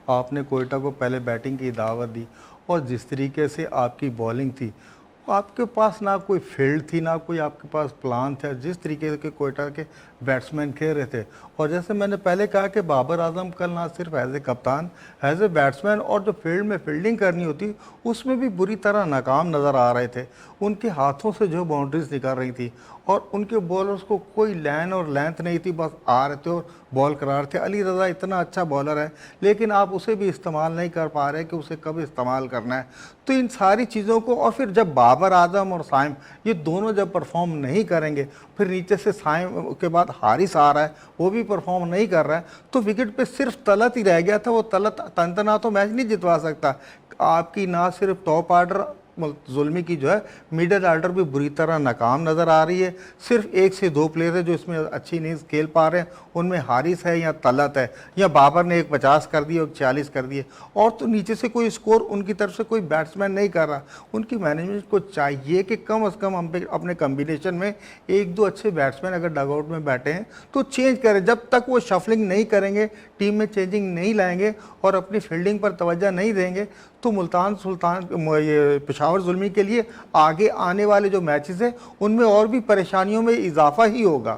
आपने कोयटा को पहले बैटिंग की दावत दी और जिस तरीके से आपकी बॉलिंग थी, आपके पास ना कोई फील्ड थी, ना कोई आपके पास प्लान था। जिस तरीके के कोयटा के बैट्समैन खेल रहे थे, और जैसे मैंने पहले कहा कि बाबर आजम कल ना सिर्फ एज ए कप्तान, एज ए बैट्समैन और जो फील्ड में फील्डिंग करनी होती उसमें भी बुरी तरह नाकाम नज़र आ रहे थे। उनके हाथों से जो बाउंड्रीज निकल रही थी और उनके बॉलर्स को कोई लाइन और लेंथ नहीं थी, बस आ रहे थे और बॉल करा रहे थे। अली रज़ा इतना अच्छा बॉलर है, लेकिन आप उसे भी इस्तेमाल नहीं कर पा रहे कि उसे कब इस्तेमाल करना है। तो इन सारी चीज़ों को, और फिर जब बाबर आजम और साइम ये दोनों जब परफॉर्म नहीं करेंगे, फिर नीचे से साइम के बाद हारिस आ रहा है, वो भी परफॉर्म नहीं कर रहा है, तो विकेट पे सिर्फ तलत ही रह गया था। वो तलत तंतना तो मैच नहीं जितवा सकता। आपकी ना सिर्फ टॉप आर्डर जुल्मी की जो है, मिडिल आर्डर भी बुरी तरह नाकाम नज़र आ रही है। सिर्फ 1 से 2 प्लेयर है जो इसमें अच्छी इनिंग्स खेल पा रहे हैं, उनमें हारिस है या तलत है, या बाबर ने एक 50 कर दिए और 40 कर दिए, और तो नीचे से कोई स्कोर उनकी तरफ से कोई बैट्समैन नहीं कर रहा। उनकी मैनेजमेंट को चाहिए कि कम से कम हम अपने कम्बिनेशन में 1-2 अच्छे बैट्समैन अगर डगआउट में बैठे हैं तो चेंज करें। जब तक वो शफलिंग नहीं करेंगे, टीम में चेंजिंग नहीं लाएंगे और अपनी फील्डिंग पर तवज्जो नहीं देंगे, तो मुल्तान सुल्तान ये पेशावर जुल्मी के लिए आगे आने वाले जो मैचेस हैं उनमें और भी परेशानियों में इजाफा ही होगा।